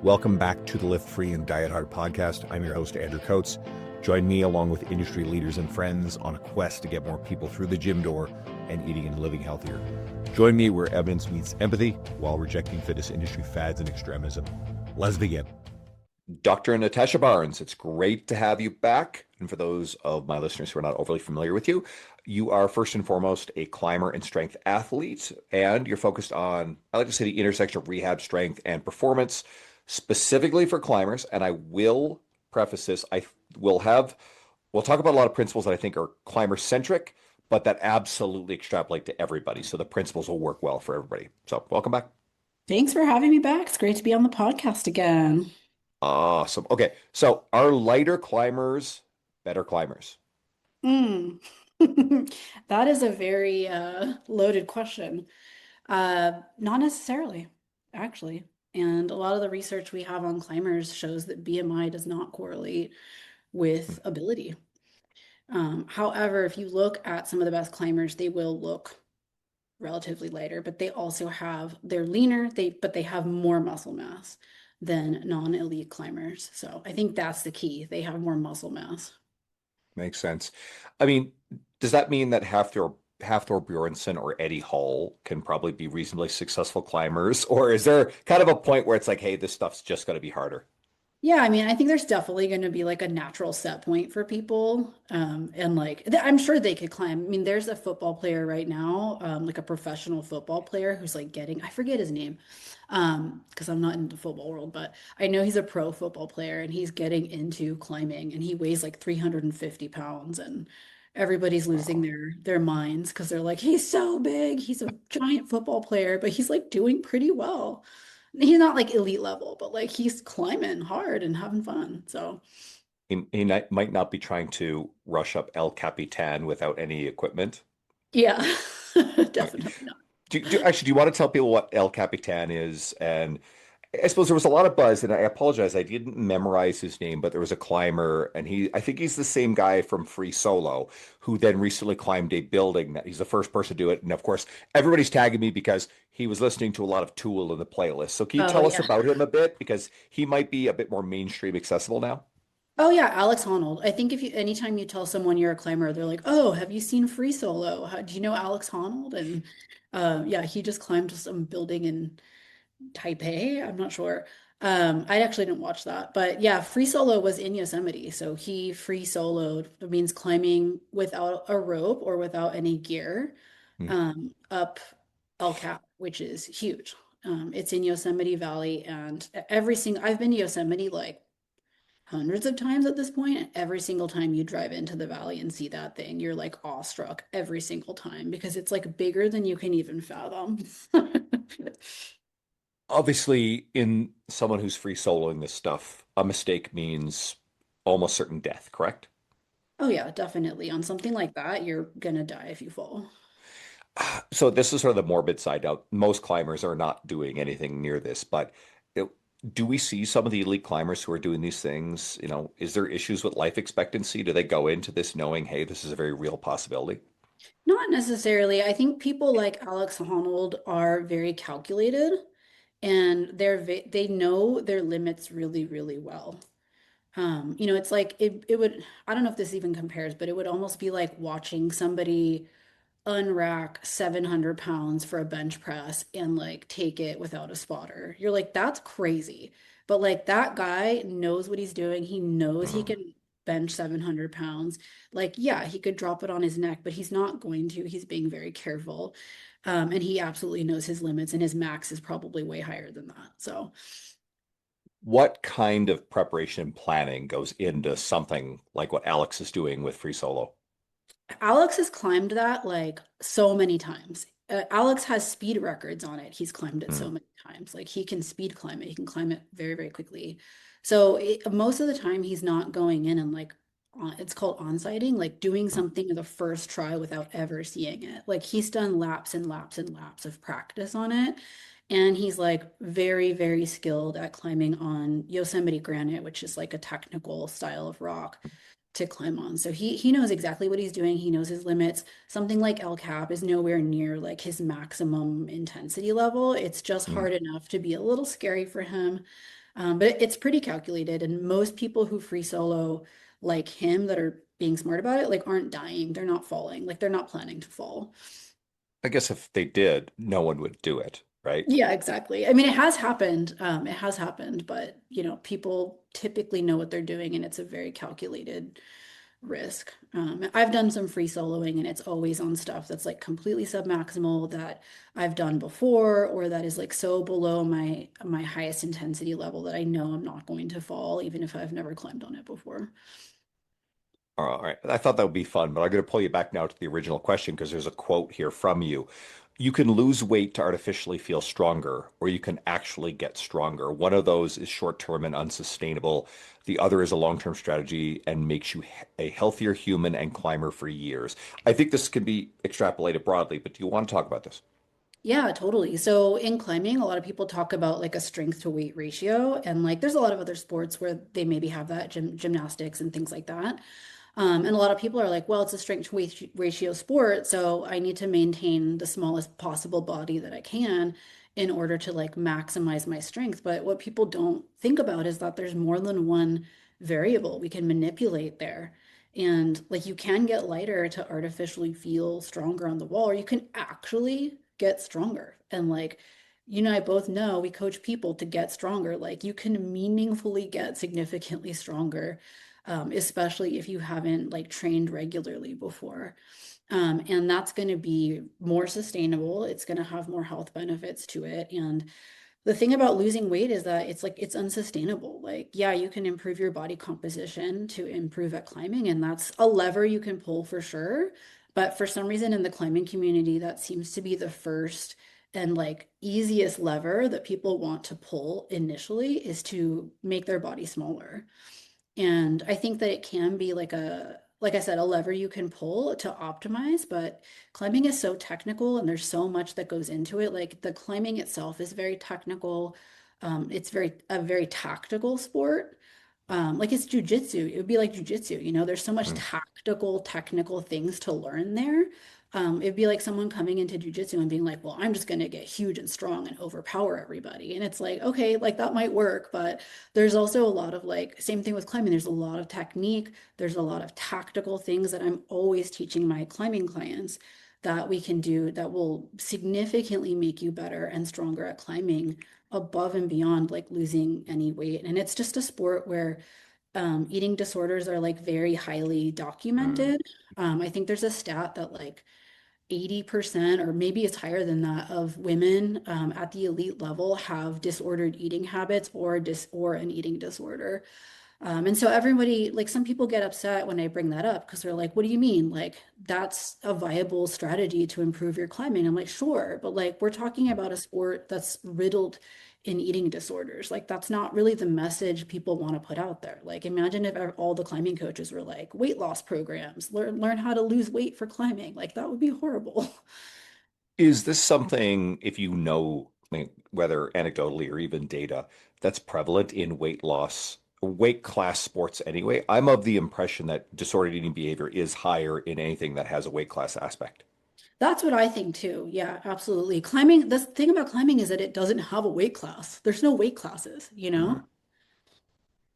Welcome back to the Lift Free and Diet Hard podcast. I'm your host, Andrew Coates. Join me along with industry leaders and friends on a quest to get more people through the gym door and eating and living healthier. Join me where evidence meets empathy while rejecting fitness industry fads and extremism. Let's begin. Dr. Natasha Barnes, it's great to have you back. And for those of my listeners who are not overly familiar with you, you are first and foremost a climber and strength athlete, and you're focused on, I like to say, the intersection of rehab, strength, and performance, specifically for climbers. And I will preface this, we'll talk about a lot of principles that I think are climber centric, but that absolutely extrapolate to everybody. So the principles will work well for everybody. So welcome back. Thanks for having me back. It's great to be on the podcast again. Awesome. Okay. So are lighter climbers better climbers? Mm. That is a very loaded question. Not necessarily, actually. And a lot of the research we have on climbers shows that BMI does not correlate with ability. However, if you look at some of the best climbers, they will look relatively lighter, but they're leaner, but they have more muscle mass than non-elite climbers. So I think that's the key. They have more muscle mass. Makes sense. I mean, does that mean that Hafthor Bjornsson or Eddie Hall can probably be reasonably successful climbers? Or is there kind of a point where it's like, hey, this stuff's just going to be harder? Yeah, I mean, I think there's definitely going to be like a natural set point for people. And like, I'm sure they could climb. I mean, there's a football player right now, like a professional football player who's like I forget his name, because I'm not in the football world, but I know he's a pro football player and he's getting into climbing and he weighs like 350 pounds and everybody's losing Wow. their minds because they're like, he's so big, he's a giant football player, but he's like doing pretty well. He's not like elite level, but like he's climbing hard and having fun. So Might not be trying to rush up El Capitan without any equipment. yeah, Okay. definitely not. Do you want to tell people what El Capitan is? And I suppose there was a lot of buzz, and I apologize, I didn't memorize his name, but there was a climber, and I think he's the same guy from Free Solo, who then recently climbed a building. That he's the first person to do it, and of course, everybody's tagging me because he was listening to a lot of Tool in the playlist. So can you Oh tell us yeah. about him a bit, because he might be a bit more mainstream accessible now? Oh yeah, Alex Honnold. I think if you anytime you tell someone you're a climber, they're like, "Oh, have you seen Free Solo? Do you know Alex Honnold?" And yeah, he just climbed some building in Taipei. I'm not sure. I actually didn't watch that, but yeah, Free Solo was in Yosemite, so he free soloed. It means climbing without a rope or without any gear, Hmm. up El Cap, which is huge. It's in Yosemite Valley, and every single I've been to Yosemite like hundreds of times at this point. And every single time you drive into the valley and see that thing, you're like awestruck every single time because it's like bigger than you can even fathom. Obviously, in someone who's free soloing this stuff, a mistake means almost certain death, correct? Oh yeah, definitely. On something like that, you're gonna die if you fall. So this is sort of the morbid side. Now, most climbers are not doing anything near this, but it, do we see some of the elite climbers who are doing these things? Is there issues with life expectancy? Do they go into this knowing, hey, this is a very real possibility? Not necessarily. I think people like Alex Honnold are very calculated and they know their limits really, really well. It's like it would, I don't know if this even compares, but it would almost be like watching somebody unrack 700 pounds for a bench press and like take it without a spotter. You're like, that's crazy. But like that guy knows what he's doing. He knows he can bench 700 pounds. Like, yeah, he could drop it on his neck, but he's not going to. He's being very careful. And he absolutely knows his limits, and his max is probably way higher than that. So, What kind of preparation and planning goes into something like what Alex is doing with free solo? Alex has climbed that like so many times. Alex has speed records on it. He's climbed it so Hmm. many times. Like he can speed climb it. He can climb it very, very quickly. So most of the time he's not going in and like it's called on-sighting, like doing something the first try without ever seeing it. Like he's done laps and laps and laps of practice on it. And he's like very, very skilled at climbing on Yosemite granite, which is like a technical style of rock to climb on. So he knows exactly what he's doing. He knows his limits. Something like El Cap is nowhere near like his maximum intensity level. It's just Hmm. hard enough to be a little scary for him. But it's pretty calculated, and most people who free solo like him that are being smart about it, like aren't dying, they're not falling, like they're not planning to fall. I guess if they did, no one would do it, right? Yeah, exactly. I mean, it has happened. It has happened, but people typically know what they're doing, and it's a very calculated risk. I've done some free soloing, and it's always on stuff that's like completely submaximal that I've done before, or that is like so below my highest intensity level that I know I'm not going to fall, even if I've never climbed on it before. All right. I thought that would be fun, but I'm going to pull you back now to the original question because there's a quote here from you. You can lose weight to artificially feel stronger, or you can actually get stronger. One of those is short-term and unsustainable. The other is a long-term strategy and makes you a healthier human and climber for years. I think this can be extrapolated broadly, but do you want to talk about this? Yeah, totally. So in climbing, a lot of people talk about like a strength to weight ratio, and like there's a lot of other sports where they maybe have that gymnastics and things like that. And a lot of people are like, well, it's a strength to weight ratio sport, so I need to maintain the smallest possible body that I can in order to like maximize my strength. But what people don't think about is that there's more than one variable we can manipulate there. And like you can get lighter to artificially feel stronger on the wall, or you can actually get stronger. And like, I both know we coach people to get stronger. Like you can meaningfully get significantly stronger, especially if you haven't like trained regularly before. And that's going to be more sustainable. It's going to have more health benefits to it. And the thing about losing weight is that it's like it's unsustainable. Like, yeah, you can improve your body composition to improve at climbing, and that's a lever you can pull for sure. But for some reason in the climbing community, that seems to be the first and like easiest lever that people want to pull initially is to make their body smaller. And I think that it can be like I said, a lever you can pull to optimize, but climbing is so technical and there's so much that goes into it. Like the climbing itself is very technical. It's a very tactical sport. Like it's jujitsu. It would be like jujitsu, there's so much Hmm. tactical, technical things to learn there. It'd be like someone coming into jujitsu and being like, well, I'm just going to get huge and strong and overpower everybody. And it's like, okay, like that might work, but there's also a lot of like, same thing with climbing. There's a lot of technique. There's a lot of tactical things that I'm always teaching my climbing clients that we can do that will significantly make you better and stronger at climbing above and beyond like losing any weight. And it's just a sport where eating disorders are like very highly Hmm. documented. I think there's a stat that like 80% or maybe it's higher than that of women at the elite level have disordered eating habits or an eating disorder. And so everybody, like some people get upset when I bring that up because they're like, what do you mean? Like, that's a viable strategy to improve your climbing. I'm like, sure, but like, we're talking about a sport that's riddled in eating disorders. Like, that's not really the message people want to put out there. Like, imagine if all the climbing coaches were like, weight loss programs, learn how to lose weight for climbing. Like, that would be horrible. Is this something, if you know, I mean, whether anecdotally or even data, that's prevalent in weight loss, weight class sports anyway? I'm of the impression that disordered eating behavior is higher in anything that has a weight class aspect. That's what I think too. Yeah, absolutely. Climbing, the thing about climbing is that it doesn't have a weight class. There's no weight classes, you Hmm. know?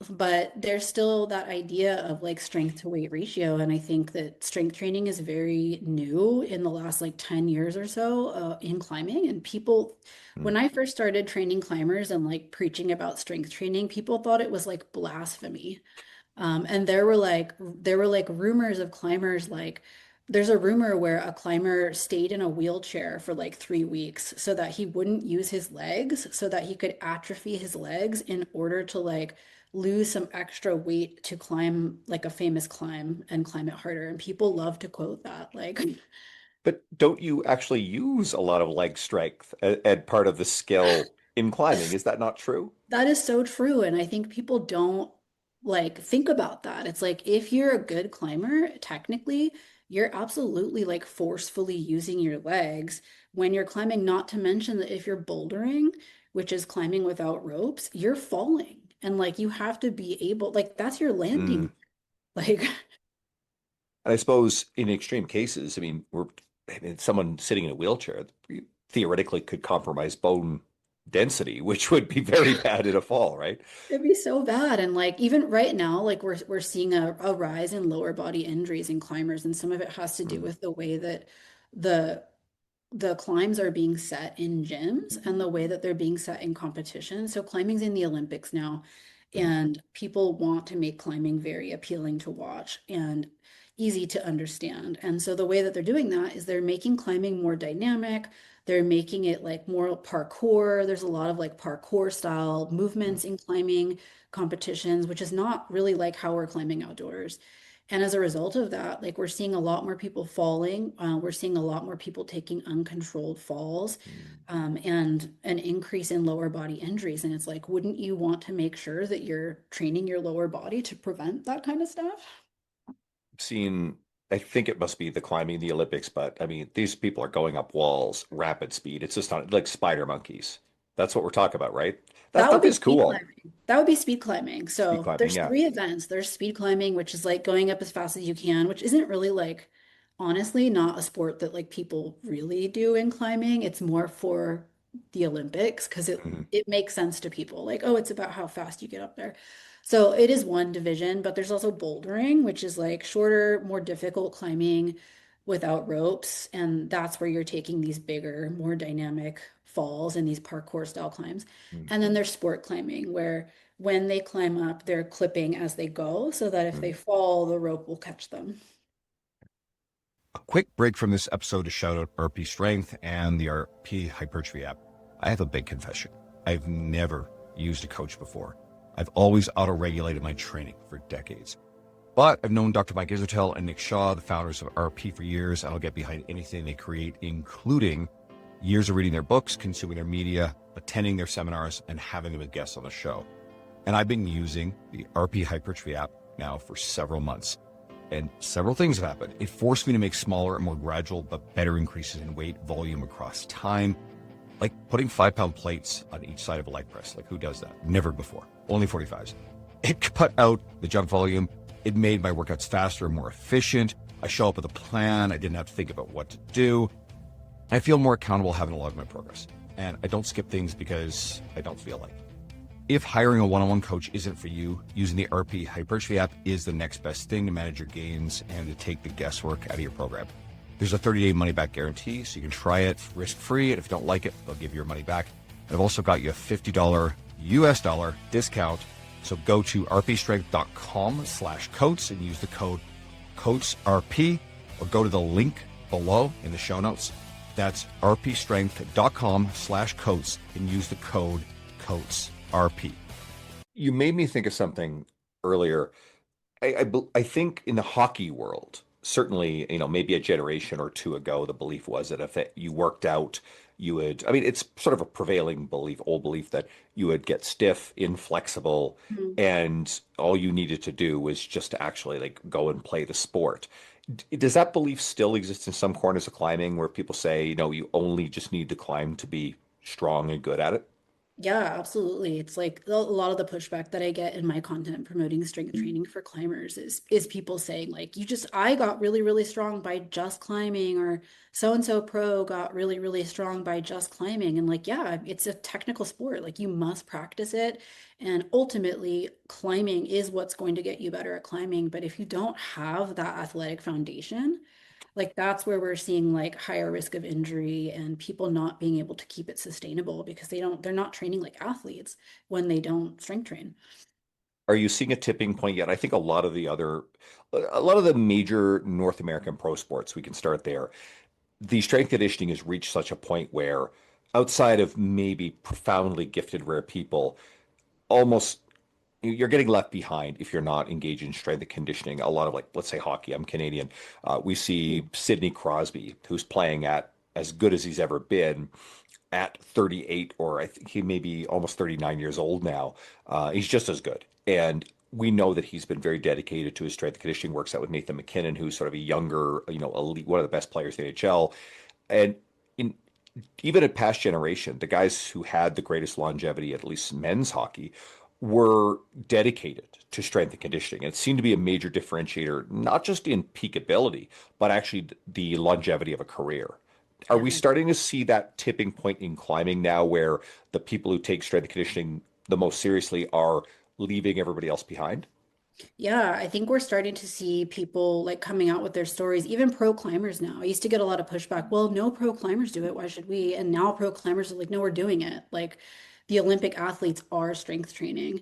But there's still that idea of like strength to weight ratio. And I think that strength training is very new in the last like 10 years or so in climbing. And people, Hmm. when I first started training climbers and like preaching about strength training, people thought it was like blasphemy. And there were like rumors of climbers like there's a rumor where a climber stayed in a wheelchair for like 3 weeks so that he wouldn't use his legs, so that he could atrophy his legs in order to like lose some extra weight to climb like a famous climb and climb it harder. And people love to quote that. Like But don't you actually use a lot of leg strength and part of the skill in climbing? Is that not true? that is so true. And I think people don't like think about that. It's like if you're a good climber, technically, you're absolutely like forcefully using your legs when you're climbing, not to mention that if you're bouldering, which is climbing without ropes, you're falling. And like you have to be able, like that's your Hmm. landing. Like And I suppose in extreme cases, I mean, someone sitting in a wheelchair theoretically could compromise bone. density, which would be very bad in a fall, right? It'd be so bad. And like even right now, like we're seeing a rise in lower body injuries in climbers, and some of it has to do Mm, with the way that the the climbs are being set in gyms and the way that they're being set in competition. So climbing's in the Olympics now, mm, and people want to make climbing very appealing to watch and easy to understand. And so the way that they're doing that is they're making climbing more dynamic. They're making it like more parkour. There's a lot of like parkour style mm, movements in climbing competitions, which is not really like how we're climbing outdoors. And as a result of that, like we're seeing a lot more people falling. We're seeing a lot more people taking uncontrolled falls, mm. and an increase in lower body injuries. And it's like, wouldn't you want to make sure that you're training your lower body to prevent that kind of stuff? Seen, I think it must be the climbing the Olympics, but I mean, these people are going up walls, rapid speed. It's just not like spider monkeys. That's what we're talking about, right? That That would stuff be is speed cool. climbing. That would be speed climbing. Speed So climbing, there's yeah. three events. There's speed climbing, which is like going up as fast as you can, which isn't really like, honestly, not a sport that like people really do in climbing. It's more for the Olympics because it Mhm. it makes sense to people. Like, oh, it's about how fast you get up there. So it is one division, but there's also bouldering, which is like shorter, more difficult climbing without ropes. And that's where you're taking these bigger, more dynamic falls and these parkour style climbs. And then there's sport climbing, where when they climb up, they're clipping as they go so that if they Mhm. fall, the rope will catch them. A quick break from this episode to shout out RP Strength and the RP Hypertrophy app. I have a big confession. I've never used a coach before. I've always auto-regulated my training for decades. But I've known Dr. Mike Isertel and Nick Shaw, the founders of RP, for years. I'll get behind anything they create, including years of reading their books, consuming their media, attending their seminars, and having them as guests on the show. And I've been using the RP Hypertrophy app now for several months. And several things have happened. It forced me to make smaller and more gradual but better increases in weight volume across time, like putting 5-pound plates on each side of a leg press. Like, who does that? Never before. Only 45s. It cut out the junk volume. It made my workouts faster and more efficient. I show up with a plan. I didn't have to think about what to do. I feel more accountable having a log my progress. And I don't skip things because I don't feel like it. If hiring a one-on-one coach isn't for you, using the RP Hypertrophy app is the next best thing to manage your gains and to take the guesswork out of your program. There's a 30-day money-back guarantee, so you can try it risk-free, and if you don't like it, they'll give you your money back. And I've also got you a $50 US dollar discount, so go to rpstrength.com/coats and use the code COATSRP, or go to the link below in the show notes. That's rpstrength.com/coats and use the code COATSRP. You made me think of something earlier. I think in the hockey world, certainly, maybe a generation or two ago, the belief was that if you worked out, you would, I mean, it's sort of a prevailing belief, old belief, that you would get stiff, inflexible, Mhm. and all you needed to do was just to actually like go and play the sport. Does that belief still exist in some corners of climbing where people say, you only just need to climb to be strong and good at it? Yeah, absolutely. It's like a lot of the pushback that I get in my content promoting strength training for climbers is people saying like, I got really, really strong by just climbing, or so and so pro got really, really strong by just climbing. And like, yeah, it's a technical sport. Like you must practice it. And ultimately, climbing is what's going to get you better at climbing. But if you don't have that athletic foundation, like that's where we're seeing like higher risk of injury and people not being able to keep it sustainable because they're not training like athletes when they don't strength train. Are you seeing a tipping point yet? I think a lot of the major North American pro sports, we can start there. The strength conditioning has reached such a point where, outside of maybe profoundly gifted, rare people, almost you're getting left behind if you're not engaged in strength and conditioning. A lot of, like, let's say hockey, I'm Canadian. We see Sidney Crosby, who's playing at as good as he's ever been at 38, or I think he may be almost 39 years old now. He's just as good. And we know that he's been very dedicated to his strength and conditioning, works out with Nathan McKinnon, who's sort of a younger, elite, one of the best players in the NHL. And in even in past generation, the guys who had the greatest longevity, at least men's hockey, were dedicated to strength and conditioning. And it seemed to be a major differentiator, not just in peak ability, but actually the longevity of a career. Are we Yeah. starting to see that tipping point in climbing now where the people who take strength and conditioning the most seriously are leaving everybody else behind? Yeah, I think we're starting to see people like coming out with their stories, even pro climbers now. I used to get a lot of pushback. Well, no pro climbers do it. Why should we? And now pro climbers are like, no, we're doing it. Like the Olympic athletes are strength training.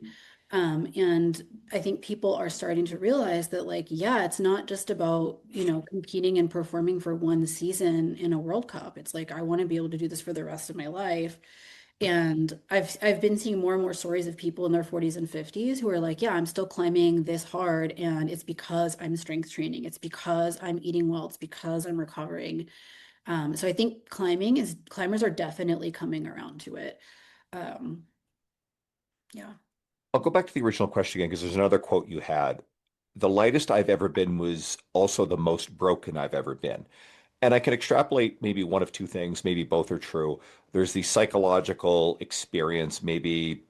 And I think people are starting to realize that, like, yeah, it's not just about, competing and performing for one season in a World Cup. It's like, I want to be able to do this for the rest of my life. And I've been seeing more and more stories of people in their 40s and 50s who are like, yeah, I'm still climbing this hard and it's because I'm strength training. It's because I'm eating well. It's because I'm recovering. So I think climbers are definitely coming around to it. Um, yeah. I'll go back to the original question again because there's another quote you had. The lightest I've ever been was also the most broken I've ever been. And I can extrapolate maybe one of two things, maybe both are true. There's the psychological experience, maybe,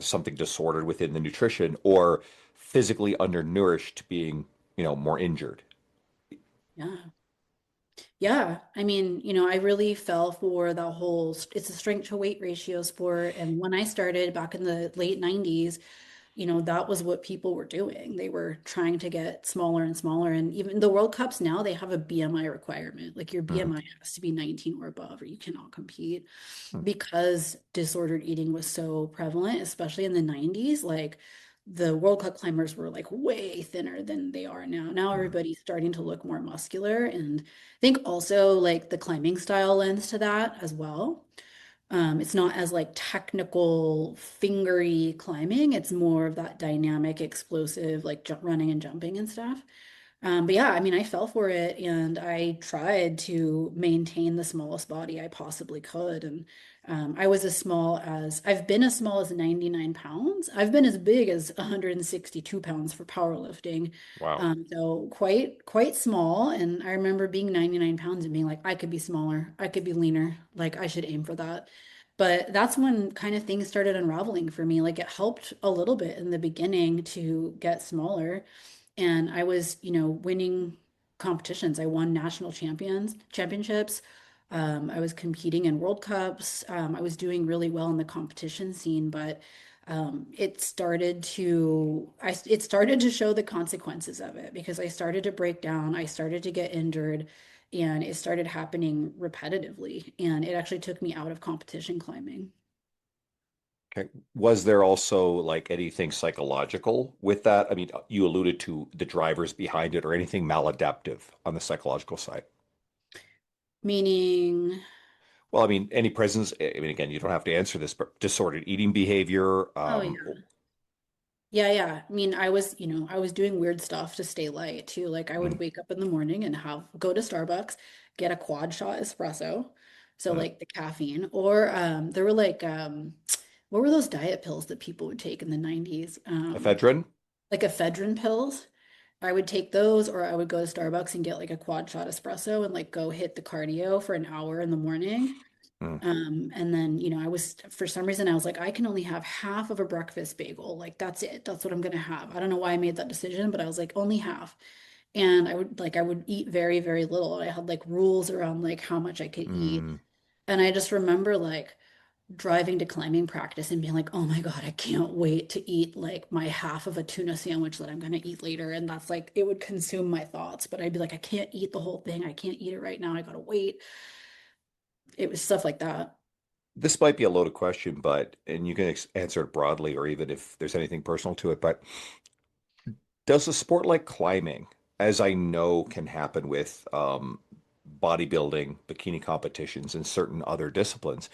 something disordered within the nutrition, or physically undernourished being, more injured. Yeah. Yeah, I mean, I really fell for the whole, it's a strength to weight ratio sport. And when I started back in the late 90s, that was what people were doing. They were trying to get smaller and smaller. And even the World Cups now, they have a BMI requirement. Like your Mm, BMI has to be 19 or above, or you cannot compete mm, because disordered eating was so prevalent, especially in the 90s. Like the World Cup climbers were like way thinner than they are now. Now mm. everybody's starting to look more muscular. And I think also like the climbing style lends to that as well. It's not as like technical, fingery climbing. It's more of that dynamic, explosive, like running and jumping and stuff. But yeah, I mean, I fell for it and I tried to maintain the smallest body I possibly could. And I've been as small as 99 pounds. I've been as big as 162 pounds for powerlifting. Wow. So quite small. And I remember being 99 pounds and being like, I could be smaller, I could be leaner, like I should aim for that. But that's when kind of things started unraveling for me. Like it helped a little bit in the beginning to get smaller. And I was, winning competitions. I won national championships. I was competing in World Cups. I was doing really well in the competition scene, but it started to show the consequences of it because I started to break down. I started to get injured, and it started happening repetitively. And it actually took me out of competition climbing. Okay. Was there also like anything psychological with that? I mean, you alluded to the drivers behind it or anything maladaptive on the psychological side. Meaning, Well, I mean, any presence, I mean, again, you don't have to answer this, but disordered eating behavior. oh yeah. Yeah, yeah. I mean, I was doing weird stuff to stay light too. Like I would Mm, wake up in the morning and go to Starbucks, get a quad shot espresso. So mm. like the caffeine. Or there were like what were those diet pills that people would take in the 90s? Ephedrine? Like ephedrine pills. I would take those or I would go to Starbucks and get like a quad shot espresso and like go hit the cardio for an hour in the morning. Mm. And then, for some reason, I was like, I can only have half of a breakfast bagel. Like, that's it. That's what I'm going to have. I don't know why I made that decision, but I was like, only half. And I would eat very, very little. I had like rules around like how much I could eat. Mm. And I just remember like driving to climbing practice and being like, oh my God, I can't wait to eat like my half of a tuna sandwich that I'm going to eat later. And that's like, it would consume my thoughts, but I'd be like, I can't eat the whole thing. I can't eat it right now. I got to wait. It was stuff like that. This might be a loaded question, but, and you can answer it broadly or even if there's anything personal to it, but does a sport like climbing, as I know can happen with bodybuilding, bikini competitions, and certain other disciplines,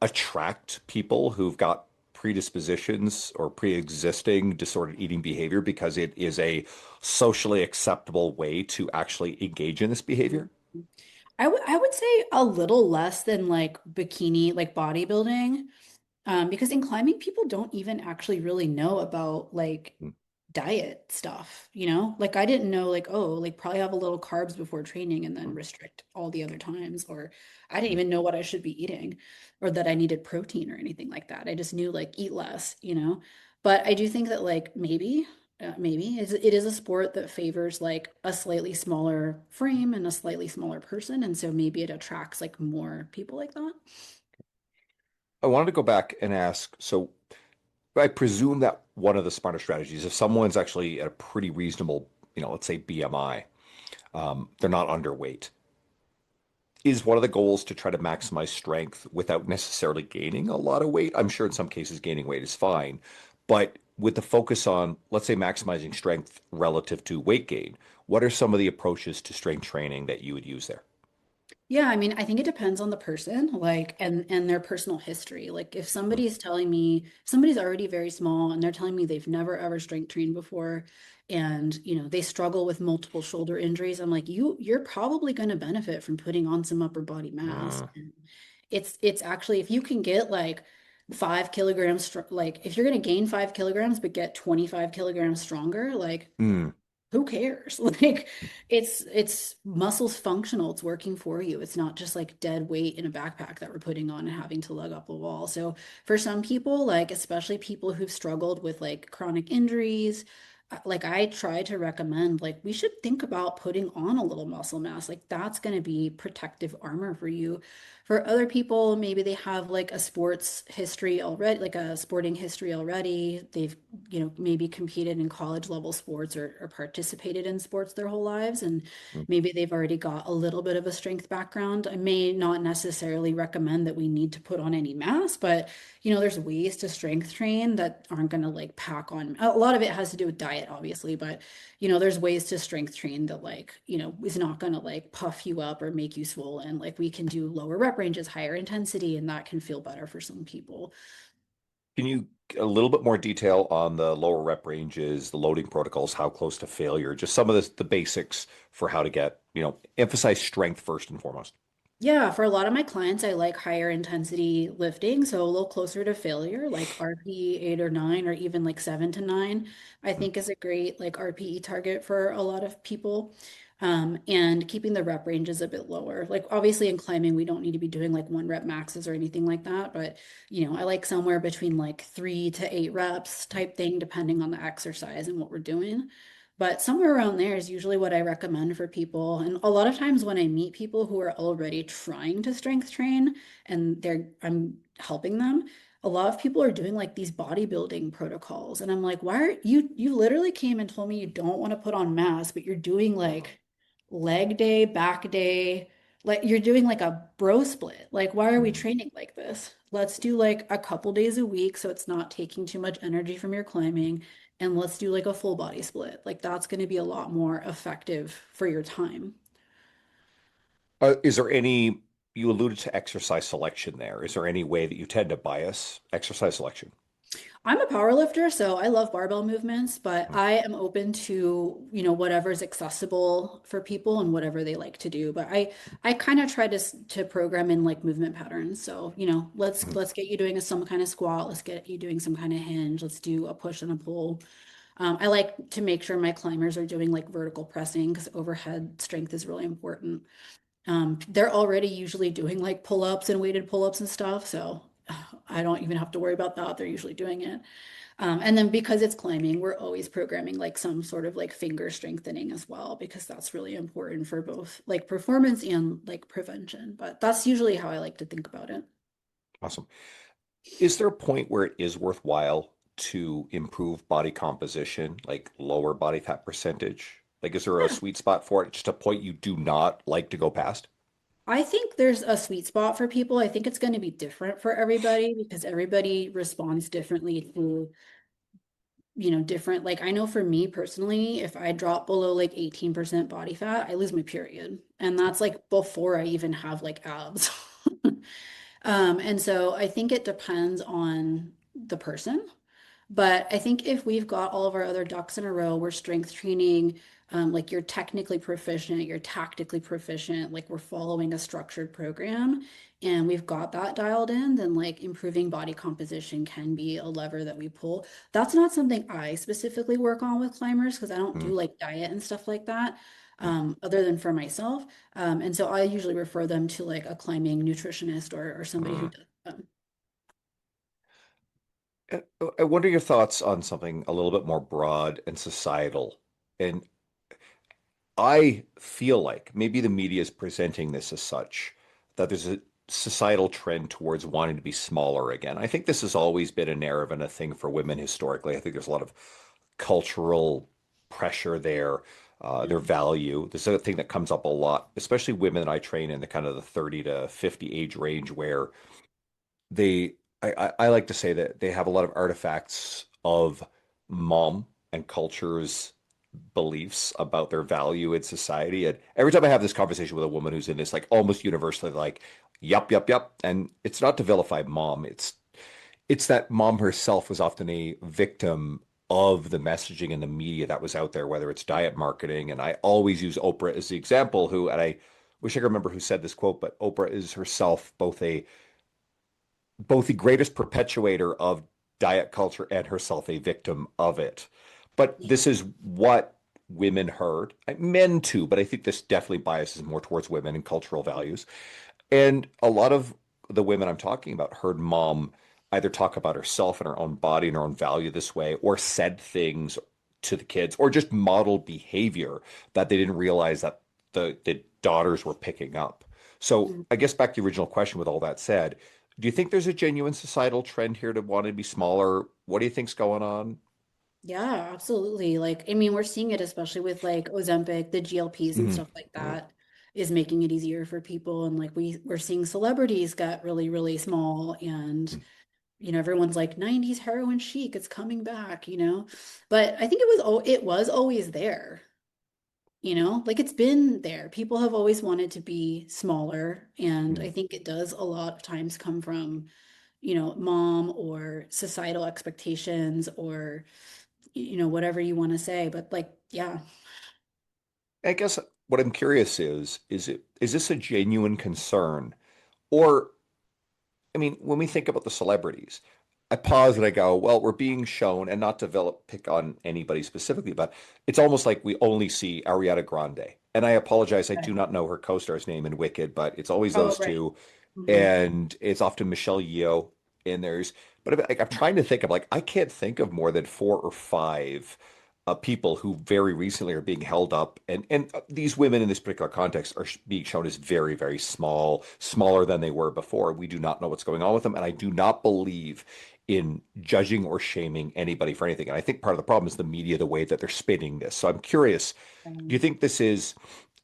attract people who've got predispositions or pre-existing disordered eating behavior because it is a socially acceptable way to actually engage in this behavior? I would say a little less than like bikini, like bodybuilding. Because in climbing, people don't even actually really know about like Mm, diet stuff, you know? Like I didn't know like, oh, like probably have a little carbs before training and then mm, restrict all the other times, or I didn't mm. even know what I should be eating or that I needed protein or anything like that. I just knew like eat less, you know? But I do think that like maybe. maybe it is a sport that favors like a slightly smaller frame and a slightly smaller person, and so maybe it attracts like more people like that. I wanted to go back and ask, so I presume that one of the smarter strategies, if someone's actually at a pretty reasonable, let's say BMI, they're not underweight, is one of the goals to try to maximize strength without necessarily gaining a lot of weight? I'm sure in some cases gaining weight is fine, but with the focus on, let's say, maximizing strength relative to weight gain, what are some of the approaches to strength training that you would use there? Yeah, I mean, I think it depends on the person, like, and their personal history. Like, if Mm, somebody's telling me somebody's already very small and they're telling me they've never ever strength trained before, and they struggle with multiple shoulder injuries, I'm like, you're probably going to benefit from putting on some upper body mass. mm, And it's actually if you can get like 5 kilograms, like if you're going to gain 5 kilograms but get 25 kilograms stronger, like mm. who cares? Like it's muscles functional, it's working for you. It's not just like dead weight in a backpack that we're putting on and having to lug up a wall. So for some people, like especially people who've struggled with like chronic injuries, like I try to recommend like we should think about putting on a little muscle mass. Like that's going to be protective armor for you. For other people, maybe they have like a sports history already, like a sporting history already. They've maybe competed in college level sports or participated in sports their whole lives. And Mm. maybe they've already got a little bit of a strength background. I may not necessarily recommend that we need to put on any mass, but there's ways to strength train that aren't going to like pack on. A lot of it has to do with diet, obviously, but there's ways to strength train that like, is not going to like puff you up or make you swollen. Like we can do lower rep ranges, higher intensity, and that can feel better for some people. Can you a little bit more detail on the lower rep ranges, the loading protocols, how close to failure, just some of the basics for how to get, emphasize strength first and foremost. Yeah, for a lot of my clients, I like higher intensity lifting, so a little closer to failure, like RPE 8 or 9, or even like 7 to 9, I Mm, think is a great like RPE target for a lot of people. And keeping the rep ranges a bit lower. Like obviously in climbing, we don't need to be doing like 1 rep maxes or anything like that, but I like somewhere between like 3 to 8 reps type thing, depending on the exercise and what we're doing. But somewhere around there is usually what I recommend for people. And a lot of times when I meet people who are already trying to strength train and I'm helping them, a lot of people are doing like these bodybuilding protocols. And I'm like, why are you literally came and told me you don't want to put on mass, but you're doing like leg day, back day, like you're doing like a bro split. Like, why are we mm. training like this? Let's do like a couple days a week so it's not taking too much energy from your climbing, and let's do like a full body split. Like that's going to be a lot more effective for your time. Is there you alluded to exercise selection there. Is there any way that you tend to bias exercise selection? I'm a power lifter, so I love barbell movements, but Mm, I am open to, whatever's accessible for people and whatever they like to do. But I kind of try to program in like movement patterns. So, let's mm. let's get you doing some kind of squat, let's get you doing some kind of hinge, let's do a push and a pull. I like to make sure my climbers are doing like vertical pressing because overhead strength is really important. They're already usually doing like pull-ups and weighted pull-ups and stuff, so I don't even have to worry about that. They're usually doing it. And then because it's climbing, we're always programming like some sort of like finger strengthening as well, because that's really important for both like performance and like prevention. But that's usually how I like to think about it. Awesome. Is there a point where it is worthwhile to improve body composition, like lower body fat percentage? Like, is there a Yeah. sweet spot for it? Just a point you do not like to go past? I think there's a sweet spot for people. I think it's going to be different for everybody because everybody responds differently to different. Like I know for me personally, if I drop below like 18% body fat, I lose my period. And that's like before I even have like abs. And so I think it depends on the person. But I think if we've got all of our other ducks in a row, we're strength training, like you're technically proficient, you're tactically proficient, like we're following a structured program, and we've got that dialed in, then like improving body composition can be a lever that we pull. That's not something I specifically work on with climbers because I don't do Mm, like diet and stuff like that, mm. other than for myself. And so I usually refer them to like a climbing nutritionist or somebody who Mm. does. I wonder your thoughts on something a little bit more broad and societal. And I feel like maybe the media is presenting this as such, that there's a societal trend towards wanting to be smaller again. I think this has always been a narrative and a thing for women historically. I think there's a lot of cultural pressure there, Yeah. their value. This is a thing that comes up a lot, especially women that I train in the kind of the 30 to 50 age range where they I like to say that they have a lot of artifacts of mom and culture's beliefs about their value in society. And every time I have this conversation with a woman who's in this, like almost universally like, yup, yup, yup. And it's not to vilify mom. It's that mom herself was often a victim of the messaging in the media that was out there, whether it's diet marketing. And I always use Oprah as the example who, and I wish I could remember who said this quote, but Oprah is herself both the greatest perpetuator of diet culture and herself a victim of it. But Yeah. this is what women heard, men too, but I think this definitely biases more towards women and cultural values. And a lot of the women I'm talking about heard mom either talk about herself and her own body and her own value this way, or said things to the kids, or just modeled behavior that they didn't realize that the daughters were picking up. So Mhm. I guess back to the original question with all that said, do you think there's a genuine societal trend here to want to be smaller? What do you think's going on? Yeah, absolutely. Like, I mean, we're seeing it especially with like Ozempic, the GLPs and Mhm. stuff like Mhm. that is making it easier for people. And like we're seeing celebrities get really, really small and everyone's like 90s heroin chic, it's coming back. But I think it was always there. Like it's been there. People have always wanted to be smaller, and I Mhm. think it does a lot of times come from mom or societal expectations or whatever you want to say. But like, yeah, I guess what I'm curious is this a genuine concern? Or I mean, when we think about the celebrities, I pause and I go, well, we're being shown, and not to pick on anybody specifically, but it's almost like we only see Ariana Grande. And I apologize, I do right. not know her co-star's name in Wicked, but it's always Oh, those right. two. Hmm. And it's often Michelle Yeoh, and but I'm trying to think of like, I can't think of more than four or five people who very recently are being held up, and these women in this particular context are being shown as very, very small, smaller than they were before. We do not know what's going on with them, and I do not believe in judging or shaming anybody for anything. And I think part of the problem is the media, the way that they're spinning this. So I'm curious, do you think this is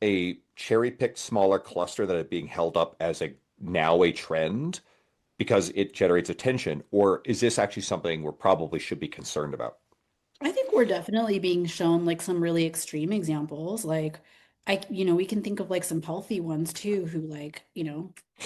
a cherry-picked smaller cluster that are being held up as a now a trend because it generates attention, or is this actually something we probably should be concerned about? I think we're definitely being shown like some really extreme examples. Like we can think of like some healthy ones too, who like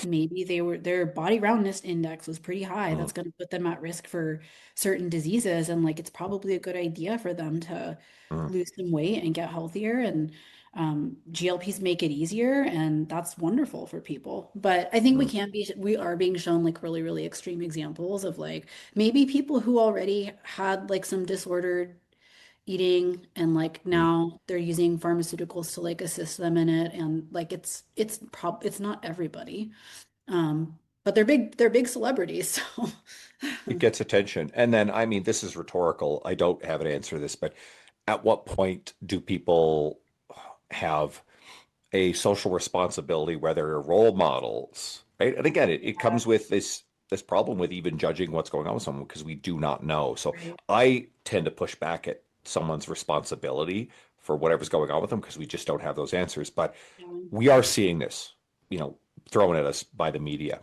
maybe their body roundness index was pretty high. Mm, That's going to put them at risk for certain diseases. And like it's probably a good idea for them to mm, lose some weight and get healthier. And GLPs make it easier, and that's wonderful for people. But I think mm, we are being shown like really, really extreme examples of like maybe people who already had like some disordered eating and like mm. now they're using pharmaceuticals to like assist them in it, and like it's not everybody. But they're big celebrities, so It gets attention. And then, I mean, this is rhetorical. I don't have an answer to this, but at what point do people have a social responsibility where they're role models, right? And again, it comes with this problem with even judging what's going on with someone because we do not know. So right. I tend to push back at someone's responsibility for whatever's going on with them because we just don't have those answers. But Yeah. we are seeing this, you know, thrown at us by the media.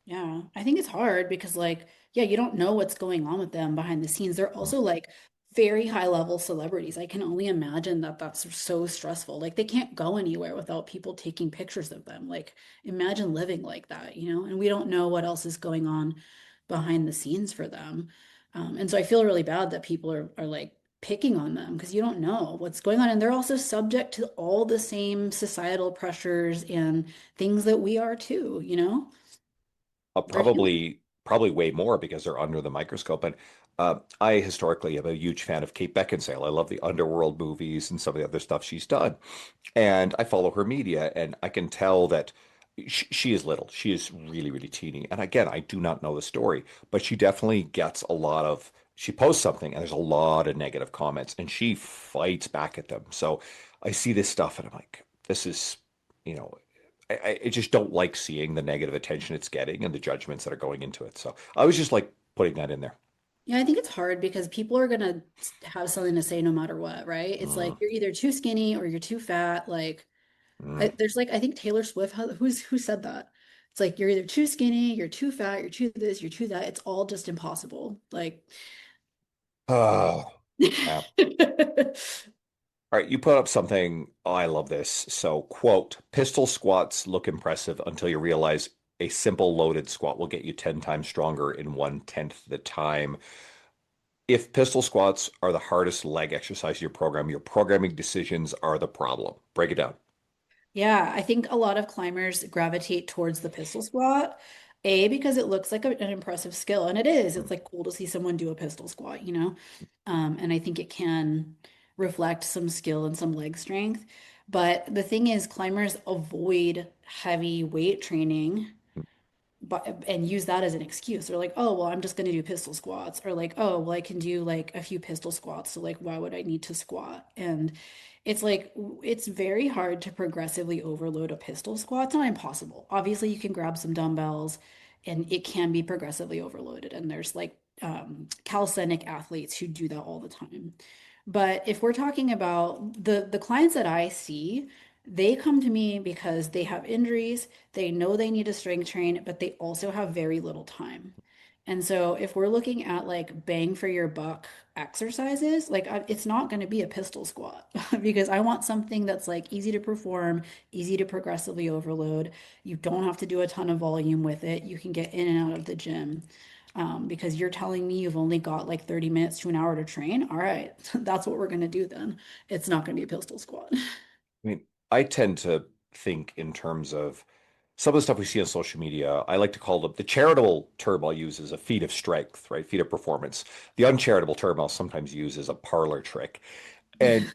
Yeah, I think it's hard because like, yeah, you don't know what's going on with them behind the scenes. They're also like very high level celebrities. I can only imagine that that's so stressful. Like they can't go anywhere without people taking pictures of them. Like imagine living like that? And we don't know what else is going on behind the scenes for them. And so I feel really bad that people are like picking on them because you don't know what's going on. And they're also subject to all the same societal pressures and things that we are too? They're human. Probably way more because they're under the microscope. And I historically am a huge fan of Kate Beckinsale. I love the Underworld movies and some of the other stuff she's done. And I follow her media, and I can tell that she is little. She is really, really teeny. And again, I do not know the story, but she definitely gets a lot of, she posts something and there's a lot of negative comments and she fights back at them. So I see this stuff and I'm like, this is, you know, I just don't like seeing the negative attention it's getting and the judgments that are going into it. So I was just like putting that in there. Yeah, I think it's hard because people are gonna have something to say no matter what, right? It's like Mm, you're either too skinny or you're too fat. Like mm. there's like I think Taylor Swift who said that. It's like you're either too skinny, you're too fat, you're too this, you're too that. It's all just impossible. Like Oh, yeah. All right, you put up something. Oh, I love this. So, quote, pistol squats look impressive until you realize a simple loaded squat will get you 10 times stronger in 1/10 the time. If pistol squats are the hardest leg exercise in your programming decisions are the problem. Break it down. Yeah, I think a lot of climbers gravitate towards the pistol squat. A, because it looks like an impressive skill, and it is. It's like cool to see someone do a pistol squat, you know? And I think it can reflect some skill and some leg strength. But the thing is, climbers avoid heavy weight training but and use that as an excuse. They're like, oh, well, I'm just going to do pistol squats, or like, oh, well, I can do like a few pistol squats. So like, why would I need to squat? And it's like it's very hard to progressively overload a pistol squat. It's not impossible. Obviously, you can grab some dumbbells, and it can be progressively overloaded. And there's like calisthenic athletes who do that all the time. But if we're talking about the clients that I see, they come to me because they have injuries, they know they need to strength train, but they also have very little time. And so if we're looking at like bang for your buck exercises, like it's not going to be a pistol squat because I want something that's like easy to perform, easy to progressively overload. You don't have to do a ton of volume with it. You can get in and out of the gym. Because you're telling me you've only got like 30 minutes to an hour to train. All right, that's what we're going to do then. It's not going to be a pistol squat. I mean, I tend to think in terms of some of the stuff we see on social media. I like to call them the charitable term I'll use is a feat of strength, right? Feat of performance. The uncharitable term I'll sometimes use is a parlor trick. And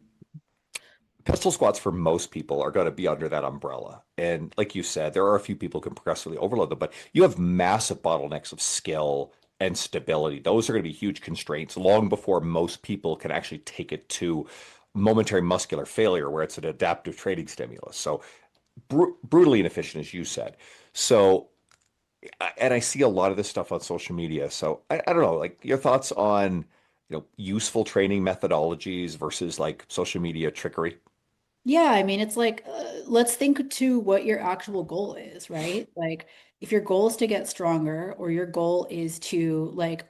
pistol squats for most people are going to be under that umbrella. And like you said, there are a few people who can progressively overload them, but you have massive bottlenecks of skill and stability. Those are going to be huge constraints long before most people can actually take it to momentary muscular failure, where it's an adaptive training stimulus. So brutally inefficient, as you said. So, and I see a lot of this stuff on social media. So I don't know, like your thoughts on, useful training methodologies versus like social media trickery. Yeah, I mean, it's like, let's think to what your actual goal is, right? Like, if your goal is to get stronger or your goal is to like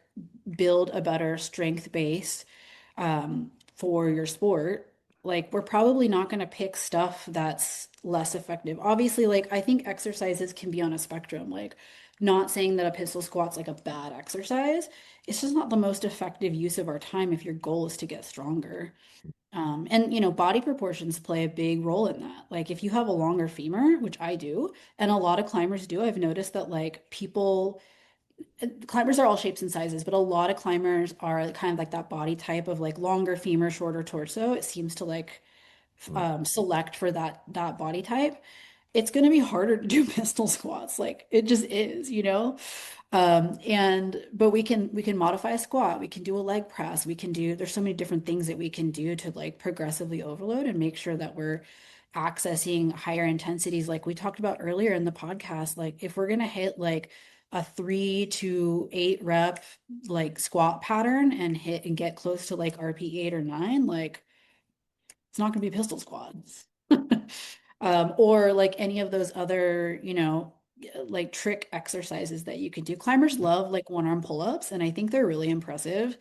build a better strength base for your sport, like, we're probably not going to pick stuff that's less effective. Obviously, like, I think exercises can be on a spectrum. Like, not saying that a pistol squat's like a bad exercise. It's just not the most effective use of our time if your goal is to get stronger. And body proportions play a big role in that. Like if you have a longer femur, which I do, and a lot of climbers do, I've noticed that like people, climbers are all shapes and sizes, but a lot of climbers are kind of like that body type of like longer femur, shorter torso. It seems to like Mm. select for that body type. It's going to be harder to do pistol squats. Like it just is, you know? And but we can modify a squat, we can do a leg press, there's so many different things that we can do to like progressively overload and make sure that we're accessing higher intensities like we talked about earlier in the podcast. Like if we're gonna hit like a 3 to 8 rep like squat pattern and hit and get close to like RP 8 or 9, like it's not going to be pistol squats. Or like any of those other, like trick exercises that you can do. Climbers love like one arm pull-ups, and I think they're really impressive.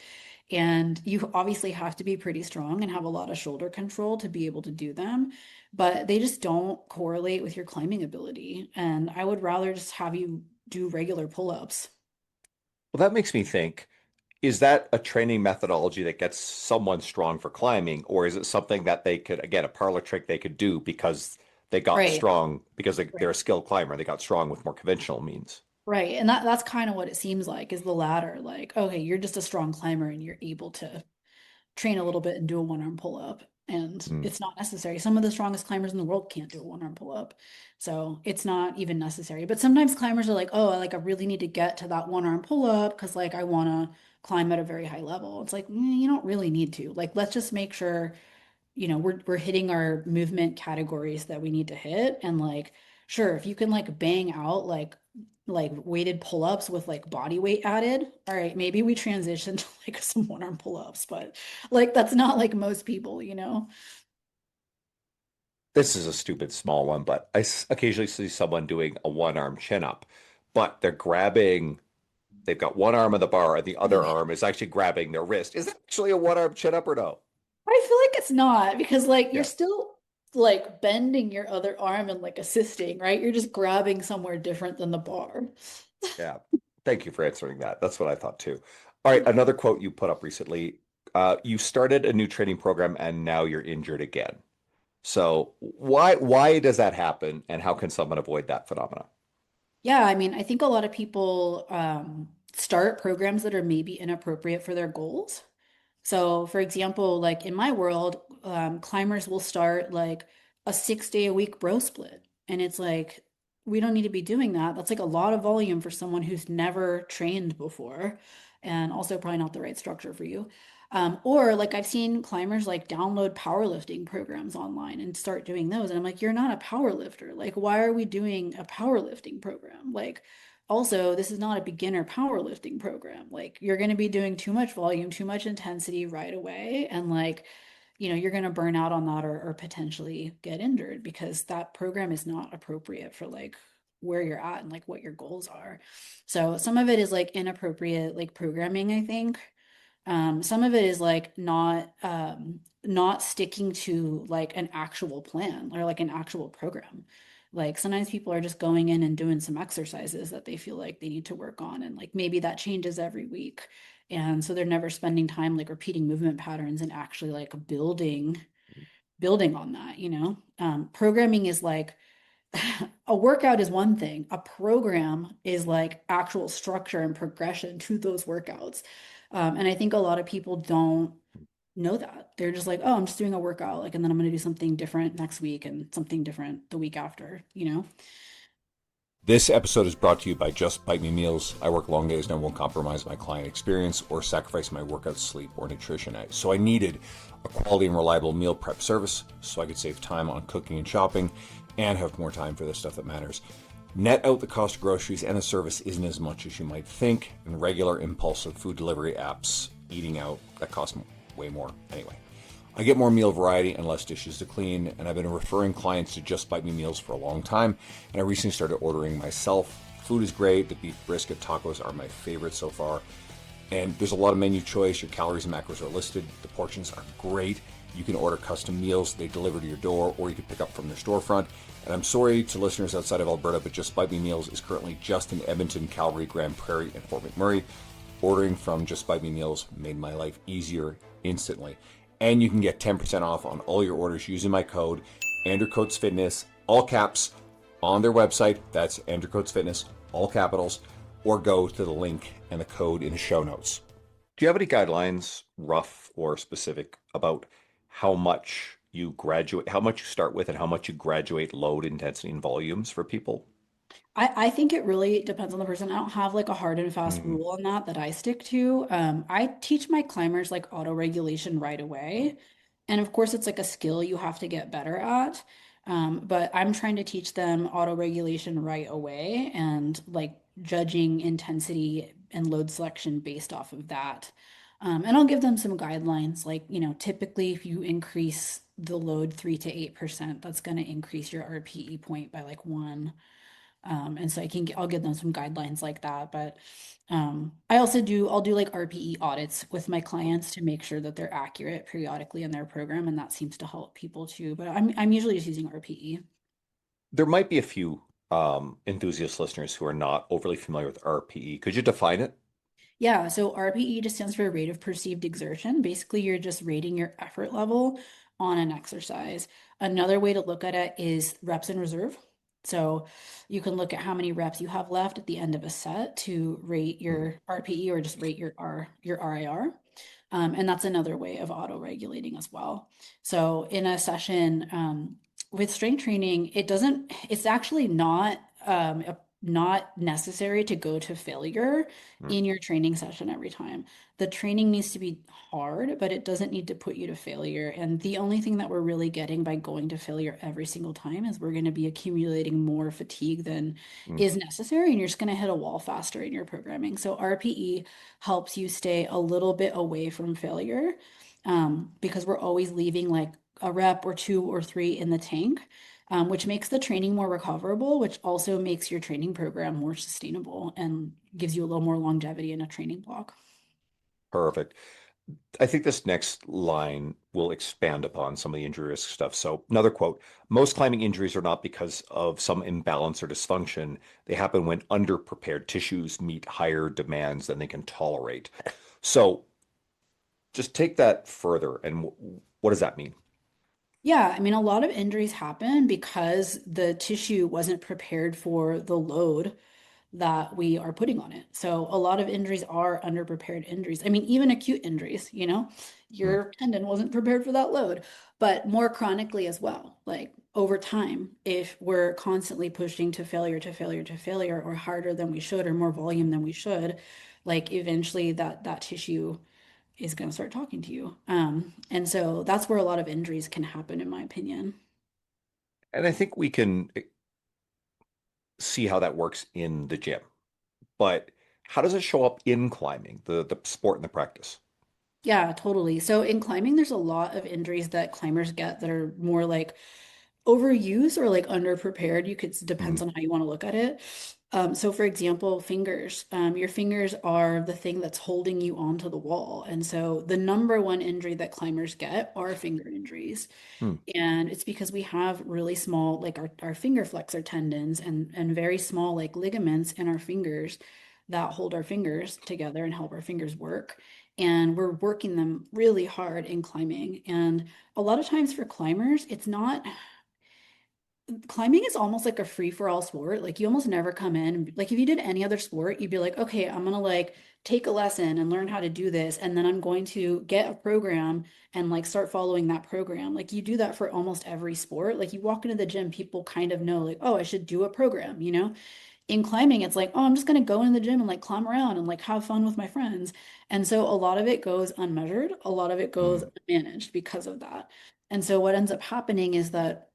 And you obviously have to be pretty strong and have a lot of shoulder control to be able to do them, but they just don't correlate with your climbing ability. And I would rather just have you do regular pull-ups. Well, that makes me think, is that a training methodology that gets someone strong for climbing, or is it something that they could, again, a parlor trick they could do because they got Right. strong, because they're a Right. skilled climber, they got strong with more conventional means? Right. And that's kind of what it seems like is the latter. Like, okay, you're just a strong climber and you're able to train a little bit and do a one arm pull up. and Mm. it's not necessary. Some of the strongest climbers in the world can't do a one arm pull up. So it's not even necessary. But sometimes climbers are like, oh, I really need to get to that one arm pull up because like I want to climb at a very high level. It's like, you don't really need to. Like, let's just make sure we're hitting our movement categories that we need to hit. And like, sure, if you can like bang out like weighted pull-ups with like body weight added, all right, maybe we transition to like some one-arm pull-ups, but like that's not like most people. This is a stupid small one, but occasionally see someone doing a one-arm chin-up, but they've got one arm on the bar and the Oh, other yeah. arm is actually grabbing their wrist. Is that actually a one-arm chin-up or no? I feel like it's not because like you're Yeah, still like bending your other arm and like assisting, right? You're just grabbing somewhere different than the bar. yeah. Thank you for answering that. That's what I thought too. All right, another quote you put up recently. You started a new training program and now you're injured again. So why does that happen and how can someone avoid that phenomenon? Yeah, I mean, I think a lot of people start programs that are maybe inappropriate for their goals. So, for example, like in my world, climbers will start like a 6 day a week bro split. And it's like, we don't need to be doing that. That's like a lot of volume for someone who's never trained before, and also probably not the right structure for you. Or like I've seen climbers like download powerlifting programs online and start doing those. And I'm like, you're not a power lifter. Like, why are we doing a powerlifting program? Like, also, this is not a beginner powerlifting program. Like, you're going to be doing too much volume, too much intensity right away. And like, you're going to burn out on that or potentially get injured because that program is not appropriate for like where you're at and like what your goals are. So some of it is like inappropriate like programming, I think. Some of it is like not sticking to like an actual plan or like an actual program. Like sometimes people are just going in and doing some exercises that they feel like they need to work on, and like maybe that changes every week. And so they're never spending time like repeating movement patterns and actually like building on that. Programming is like a workout is one thing. A program is like actual structure and progression to those workouts. And I think a lot of people don't know that. They're just like, oh, I'm just doing a workout, like, and then I'm going to do something different next week and something different the week after. This episode is brought to you by Just Bite Me Meals. I work long days and I won't compromise my client experience or sacrifice my workout, sleep, or nutrition. So I needed a quality and reliable meal prep service so I could save time on cooking and shopping and have more time for the stuff that matters. Net out the cost of groceries and the service isn't as much as you might think, and regular impulsive food delivery apps, eating out, that costs way more anyway. I get more meal variety and less dishes to clean, and I've been referring clients to Just Bite Me Meals for a long time, and I recently started ordering myself. Food is great. The beef brisket tacos are my favorite so far, and there's a lot of menu choice. Your calories and macros are listed. The portions are great. You can order custom meals. They deliver to your door, or you can pick up from their storefront. And I'm sorry to listeners outside of Alberta, but Just Bite Me Meals is currently just in Edmonton, Calgary, Grand Prairie, and Fort McMurray. Ordering from Just Bite Me Meals made my life easier instantly. And you can get 10% off on all your orders using my code, Andrew Coates Fitness, all caps, on their website. That's Andrew Coates Fitness, all capitals, or go to the link and the code in the show notes. Do you have any guidelines, rough or specific, about how much how much you start with and how much you graduate load, intensity, and volumes for people? I think it really depends on the person. I don't have like a hard and fast Mm, rule on that I stick to. I teach my climbers like auto regulation right away. And of course, it's like a skill you have to get better at. But I'm trying to teach them auto regulation right away and like judging intensity and load selection based off of that. And I'll give them some guidelines like, typically if you increase the load 3 to 8%, that's going to increase your RPE point by like one. And so I'll give them some guidelines like that. But I'll do like RPE audits with my clients to make sure that they're accurate periodically in their program. And that seems to help people too. But I'm usually just using RPE. There might be a few enthusiast listeners who are not overly familiar with RPE. Could you define it? Yeah, so RPE just stands for rate of perceived exertion. Basically, you're just rating your effort level on an exercise. Another way to look at it is reps in reserve. So you can look at how many reps you have left at the end of a set to rate Mm. your RPE or just rate your RIR. And that's another way of auto-regulating as well. So in a session with strength training, it's actually not necessary to go to failure Mm. in your training session every time. The training needs to be hard, but it doesn't need to put you to failure. And the only thing that we're really getting by going to failure every single time is we're going to be accumulating more fatigue than Mm. is necessary, and you're just going to hit a wall faster in your programming. So RPE helps you stay a little bit away from failure, because we're always leaving like a rep or two or three in the tank, which makes the training more recoverable, which also makes your training program more sustainable and gives you a little more longevity in a training block. Perfect. I think this next line will expand upon some of the injury risk stuff. So, another quote: most climbing injuries are not because of some imbalance or dysfunction. They happen when underprepared tissues meet higher demands than they can tolerate. So, just take that further. And what does that mean? Yeah, I mean, a lot of injuries happen because the tissue wasn't prepared for the load that we are putting on it. So a lot of injuries are underprepared injuries. I mean, even acute injuries, Mm. your tendon wasn't prepared for that load, but more chronically as well. Like over time, if we're constantly pushing to failure, to failure, to failure, or harder than we should, or more volume than we should, like eventually that tissue is going to start talking to you. And so that's where a lot of injuries can happen, in my opinion. And I think we can see how that works in the gym. But how does it show up in climbing, the sport and the practice? Yeah, totally. So in climbing, there's a lot of injuries that climbers get that are more like overused or like underprepared. You could Mm. depends on how you want to look at it. So for example, fingers. Your fingers are the thing that's holding you onto the wall. And so the number one injury that climbers get are finger injuries. Mm. And it's because we have really small, like our finger flexor tendons and very small like ligaments in our fingers that hold our fingers together and help our fingers work. And we're working them really hard in climbing. And a lot of times for climbers, it's not climbing is almost like a free for all sport. Like you almost never come in. Like if you did any other sport, you'd be like, okay, I'm gonna like take a lesson and learn how to do this, and then I'm going to get a program and like start following that program. Like you do that for almost every sport. Like you walk into the gym, people kind of know, like, oh, I should do a program. In climbing, it's like, oh, I'm just gonna go in the gym and like climb around and like have fun with my friends. And so a lot of it goes unmeasured, a lot of it goes Mm. unmanaged because of that. And so what ends up happening is that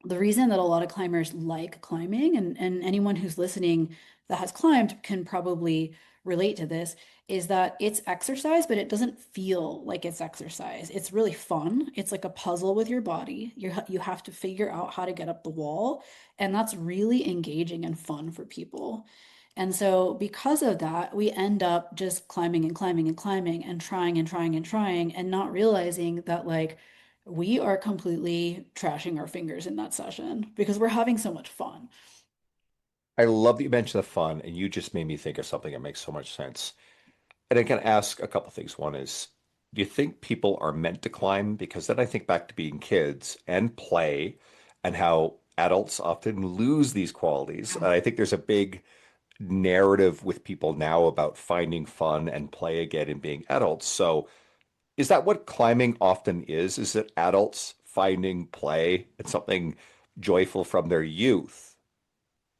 the reason that a lot of climbers like climbing, and anyone who's listening that has climbed can probably relate to this, is that it's exercise, but it doesn't feel like it's exercise. It's really fun. It's like a puzzle with your body. You have to figure out how to get up the wall, and that's really engaging and fun for people. And so because of that, we end up just climbing and climbing and climbing and trying and trying and trying and not realizing that like we are completely trashing our fingers in that session because we're having so much fun. I love that you mentioned the fun, and you just made me think of something that makes so much sense. And I can ask a couple things. One is, do you think people are meant to climb? Because then I think back to being kids and play and how adults often lose these qualities. And I think there's a big narrative with people now about finding fun and play again and being adults. So is that what climbing often is? Is it adults finding play and something joyful from their youth?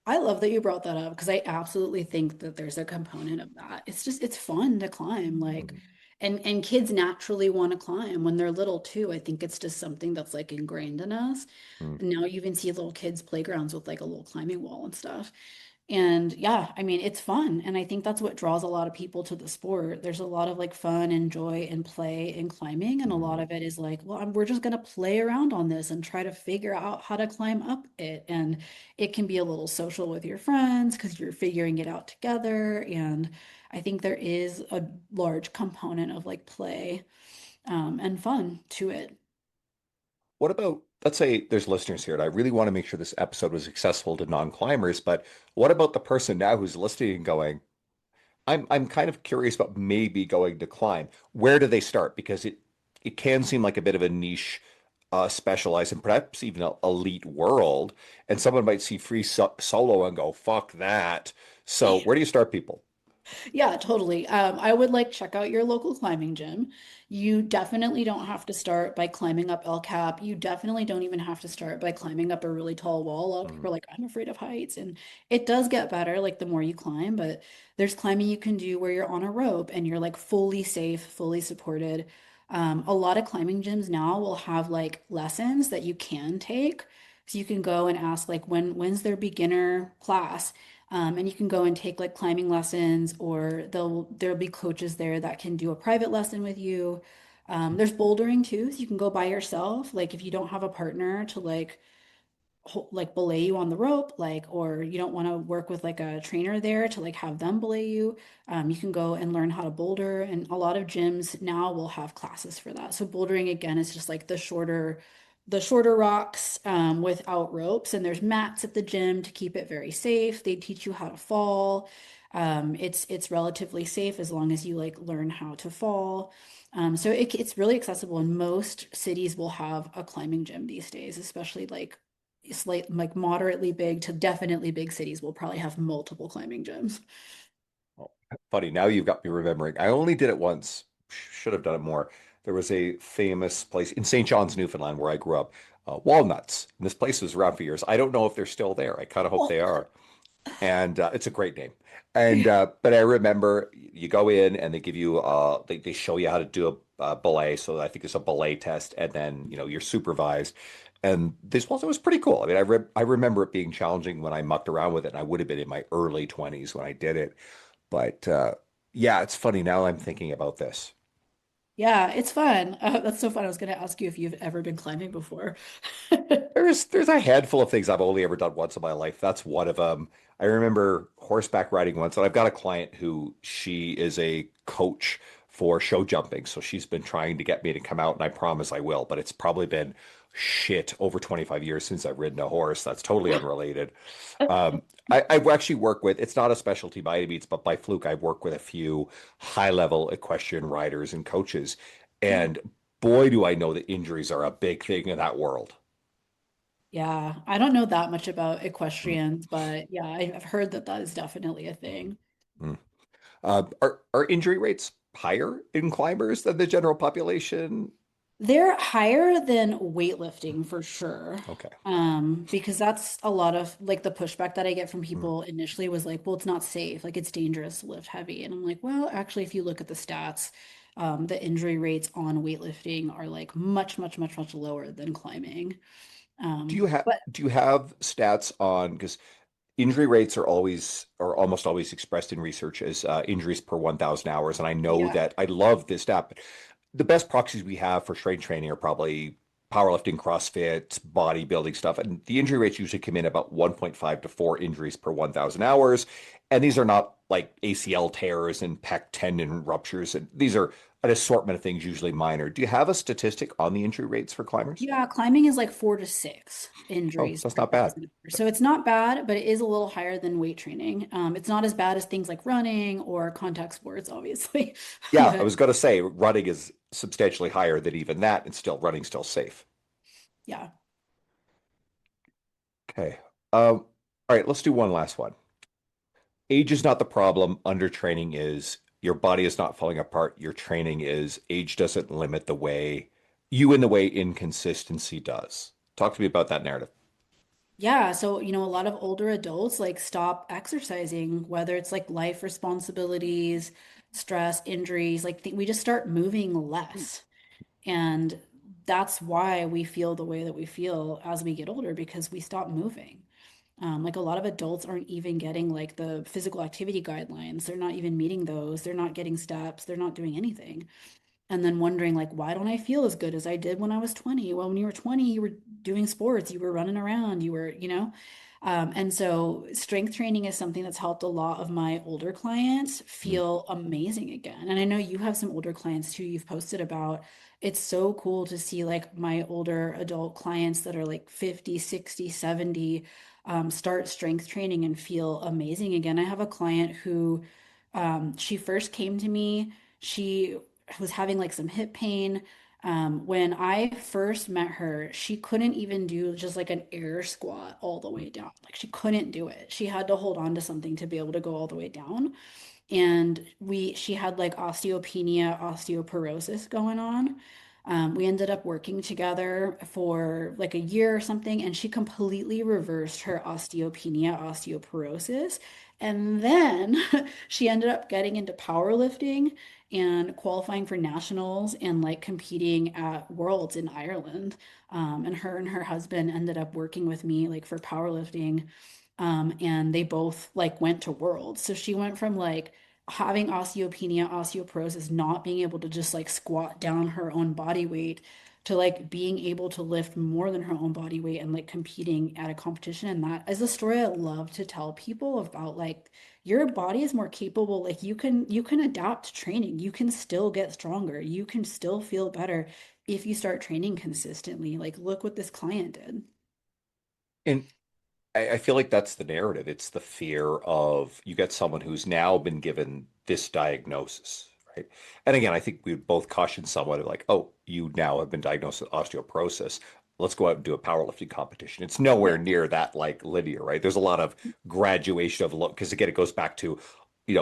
I love that you brought that up because I absolutely think that there's a component of that. It's fun to climb, like, Mm. and kids naturally want to climb when they're little too. I think it's just something that's like ingrained in us. Mm. And now you even see little kids' playgrounds with like a little climbing wall and stuff. And yeah, I mean, it's fun. And I think that's what draws a lot of people to the sport. There's a lot of like fun and joy and play in climbing. And a lot Mm. of it is like, well, we're just going to play around on this and try to figure out how to climb up it. And it can be a little social with your friends because you're figuring it out together. And I think there is a large component of like play, and fun to it. What about, let's say there's listeners here, and I really want to make sure this episode was accessible to non-climbers, but what about the person now who's listening and going, I'm kind of curious about maybe going to climb. Where do they start? Because it can seem like a bit of a niche, specialized and perhaps even a elite world, and someone might see free solo and go, "Fuck that." So where do you start, people? Yeah, totally. I would like check out your local climbing gym. You definitely don't have to start by climbing up El Cap. You definitely don't even have to start by climbing up a really tall wall. A lot of people Mm. are like, I'm afraid of heights. And it does get better like the more you climb, but there's climbing you can do where you're on a rope and you're like fully safe, fully supported. A lot of climbing gyms now will have like lessons that you can take. So you can go and ask like when's their beginner class? And you can go and take like climbing lessons, or there'll be coaches there that can do a private lesson with you. There's bouldering too, so you can go by yourself. Like if you don't have a partner to like belay you on the rope, like, or you don't want to work with like a trainer there to like have them belay you, you can go and learn how to boulder. And a lot of gyms now will have classes for that. So bouldering again is just like the shorter rocks without ropes. And there's mats at the gym to keep it very safe. They teach you how to fall. It's relatively safe as long as you like learn how to fall. So it's really accessible, and most cities will have a climbing gym these days, especially like moderately big to definitely big cities will probably have multiple climbing gyms. Oh, funny. Now you've got me remembering. I only did it once. Should have done it more. There was a famous place in St. John's, Newfoundland, where I grew up, Walnuts. And this place was around for years. I don't know if they're still there. I kind of hope they are. And it's a great name. And but I remember you go in and they give you they show you how to do a belay. So I think it's a belay test, and then you're supervised. And this was pretty cool. I mean, I remember it being challenging when I mucked around with it, and I would have been in my early 20s when I did it. But yeah, it's funny now I'm thinking about this. Yeah, it's fun. That's so fun. I was going to ask you if you've ever been climbing before. There's a handful of things I've only ever done once in my life. That's one of them. I remember horseback riding once, and I've got a client who she is a coach for show jumping. So she's been trying to get me to come out, and I promise I will. But it's probably been shit over 25 years since I've ridden a horse. That's totally unrelated. I actually work with, it's not a specialty by any means, but by fluke, I work with a few high-level equestrian riders and coaches. Yeah. And boy, do I know that injuries are a big thing in that world. Yeah, I don't know that much about equestrians, but yeah, I've heard that that is definitely a thing. Mm. Are injury rates higher in climbers than the general population? They're higher than weightlifting for sure. Okay. Because that's a lot of like the pushback that I get from Mm. people initially was like, well, it's not safe, like it's dangerous to lift heavy. And I'm like, well, actually, if you look at the stats, the injury rates on weightlifting are like much, much, much, much lower than climbing. But Do you have stats on, because injury rates are always or almost always expressed in research as injuries per 1,000 hours, and I know yeah, that I love this stat, but the best proxies we have for strength training are probably powerlifting, CrossFit, bodybuilding stuff. And the injury rates usually come in about 1.5 to 4 injuries per 1,000 hours. And these are not like ACL tears and pec tendon ruptures. And these are an assortment of things, usually minor. Do you have a statistic on the injury rates for climbers? yeah, climbing is like 4 to 6 Oh, injuries so that's per not bad. thousand. So it's not bad, but it is a little higher than weight training. It's not as bad as things like running or contact sports, obviously. Yeah, I But was going to say running is substantially higher than even that, and still running's still safe. yeah. Okay. All right, let's do one last one. Age is not the problem. Undertraining is. Your body is not falling apart. Your training is. Age doesn't limit the way you in the way inconsistency does. Talk to me about that narrative. Yeah, so a lot of older adults like stop exercising, whether it's like life responsibilities, stress, injuries, like we just start moving less. And that's why we feel the way that we feel as we get older because we stop moving. Like a lot of adults aren't even getting like the physical activity guidelines. They're not even meeting those. They're not getting steps. They're not doing anything, and then wondering like why don't I feel as good as I did when I was 20? Well, when you were 20, you were doing sports, you were running around, you were, and so strength training is something that's helped a lot of my older clients Mm. feel amazing again. And I know you have some older clients too you've posted about. It's so cool to see like my older adult clients that are like 50, 60, 70 start strength training and feel amazing again. I have a client who she first came to me. She was having like some hip pain. When I first met her, she couldn't even do just like an air squat all the way down. Like she couldn't do it. She had to hold on to something to be able to go all the way down. and she had like osteopenia, osteoporosis going on. We ended up working together for like a year or something, and she completely reversed her osteopenia, osteoporosis. And then she ended up getting into powerlifting and qualifying for nationals and like competing at Worlds in Ireland. And her husband ended up working with me like for powerlifting. And they both like went to Worlds. So she went from like having osteopenia, osteoporosis, not being able to just like squat down her own body weight to like being able to lift more than her own body weight and like competing at a competition. And that is a story I love to tell people about, like your body is more capable. Like you can adapt to training. You can still get stronger. You can still feel better if you start training consistently. Like look what this client did. And I feel like that's the narrative. It's the fear of you get someone who's now been given this diagnosis, right? And again, I think we would both caution someone like, oh, you now have been diagnosed with osteoporosis. Let's go out and do a powerlifting competition. It's nowhere Yeah. near that like linear, right? There's a lot of graduation of look because again, it goes back to,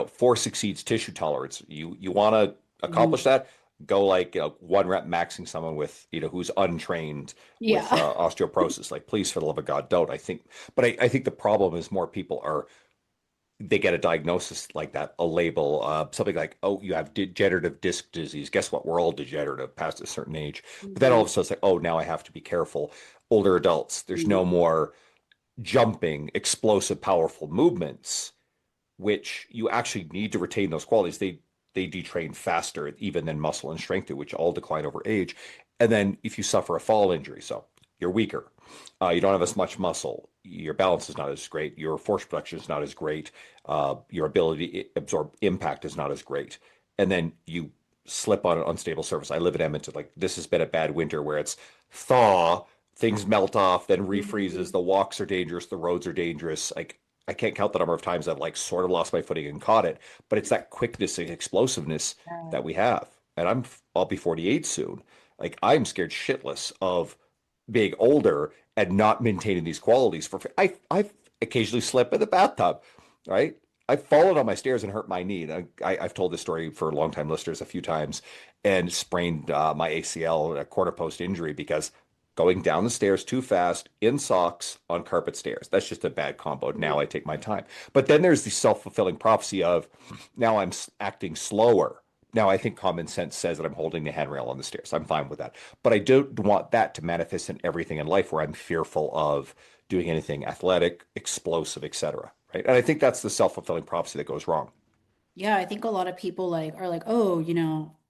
force exceeds tissue tolerance. You want to Mhm. accomplish that? Go like, one rep maxing someone with, who's untrained with Yeah. osteoporosis. Like, please, for the love of God, don't. I think the problem is more people they get a diagnosis like that, a label, something like, oh, you have degenerative disc disease. Guess what? We're all degenerative past a certain age. But then all Mhm. of a sudden it's like, oh, now I have to be careful. Older adults, there's no more jumping, explosive, powerful movements, which you actually need to retain those qualities. They detrain faster even than muscle and strength do, which all decline over age. And then if you suffer a fall injury, so you're weaker, you don't have as much muscle, your balance is not as great, your force production is not as great, your ability to absorb impact is not as great, and then you slip on an unstable surface. I live in Edmonton. Like this has been a bad winter where it's thaw, things melt off, then refreezes. Mhm. The walks are dangerous, the roads are dangerous. Like I can't count the number of times I've like sort of lost my footing and caught it, but it's that quickness and explosiveness Yeah. that we have. And I'll be 48 soon. Like I'm scared shitless of being older and not maintaining these qualities I've occasionally slipped in the bathtub, right? I've fallen on my stairs and hurt my knee. And I've told this story for long-time listeners a few times and sprained my ACL, a quarter post injury, because going down the stairs too fast in socks on carpet stairs. That's just a bad combo. Now I take my time. But then there's the self-fulfilling prophecy of now I'm acting slower. Now I think common sense says that I'm holding the handrail on the stairs. I'm fine with that. But I don't want that to manifest in everything in life where I'm fearful of doing anything athletic, explosive, etc. Right. And I think that's the self-fulfilling prophecy that goes wrong. Yeah, I think a lot of people like are like, oh,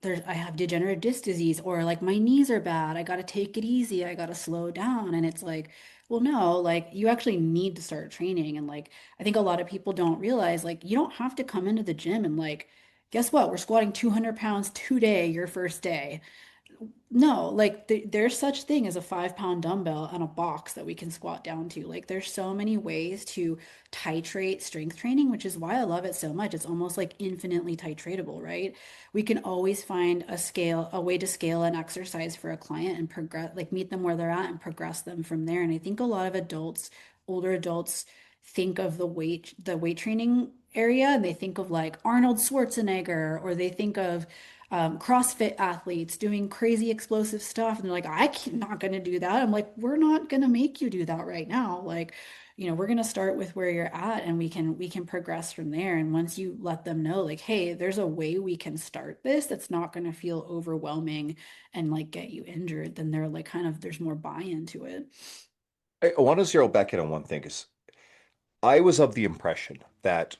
there's I have degenerative disc disease, or like my knees are bad. I gotta take it easy. I gotta slow down. And it's like, well, no, like you actually need to start training. And like I think a lot of people don't realize like you don't have to come into the gym and like, guess what? We're squatting 200 pounds today, your first day. No, like there's such thing as a 5 pound dumbbell and a box that we can squat down to. Like there's so many ways to titrate strength training, which is why I love it so much. It's almost like infinitely titratable, right? We can always find a way to scale an exercise for a client and progress, like meet them where they're at and progress them from there. And I think a lot of adults, older adults, think of the weight training area and they think of like Arnold Schwarzenegger, or they think of CrossFit athletes doing crazy explosive stuff. And they're like, not going to do that. I'm like, we're not going to make you do that right now. Like, we're going to start with where you're at and we can progress from there. And once you let them know, like, hey, there's a way we can start this that's not going to feel overwhelming and like get you injured, then they're like, kind of, there's more buy-in to it. I want to zero back in on one thing is I was of the impression that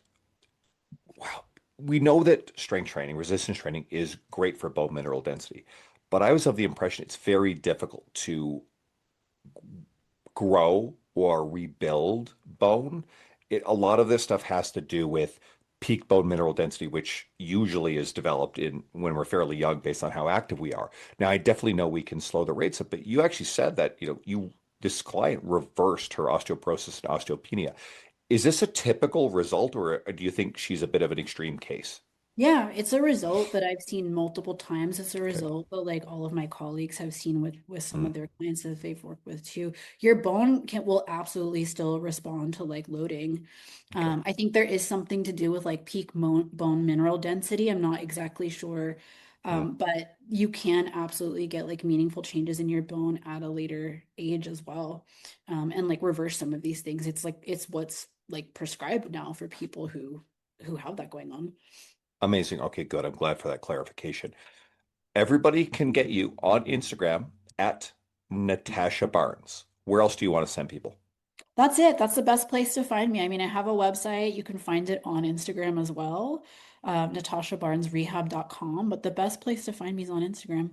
wow, we know that strength training, resistance training is great for bone mineral density, but I was of the impression it's very difficult to grow or rebuild bone. A lot of this stuff has to do with peak bone mineral density, which usually is developed in when we're fairly young based on how active we are. Now, I definitely know we can slow the rates up, but you actually said that, this client reversed her osteoporosis and osteopenia. Is this a typical result, or do you think she's a bit of an extreme case? Yeah, it's a result that I've seen multiple times. It's a Okay. result that like all of my colleagues have seen with some Mm, of their clients that they've worked with too. Your bone can will absolutely still respond to like loading. okay. I think there is something to do with like peak bone mineral density. I'm not exactly sure, Mm. but you can absolutely get like meaningful changes in your bone at a later age as well, and like reverse some of these things. It's like it's what's like prescribed now for people who have that going on. Amazing. Okay, good. I'm glad for that clarification. Everybody can get you on Instagram at Natasha Barnes. Where else do you want to send people? That's it. That's the best place to find me. I mean, I have a website. You can find it on Instagram as well, natashabarnesrehab.com. But the best place to find me is on Instagram.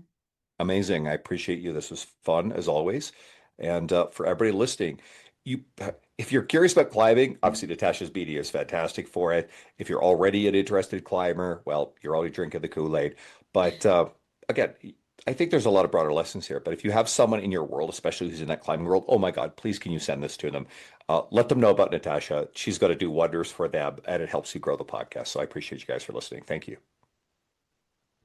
Amazing. I appreciate you. This was fun as always. And for everybody listening, you if you're curious about climbing, obviously Natasha's BD is fantastic for it. If you're already an interested climber, well, you're already drinking the Kool-Aid. But again, I think there's a lot of broader lessons here. But if you have someone in your world, especially who's in that climbing world, oh my God, please can you send this to them? Let them know about Natasha. She's going to do wonders for them, and it helps you grow the podcast. So I appreciate you guys for listening. Thank you.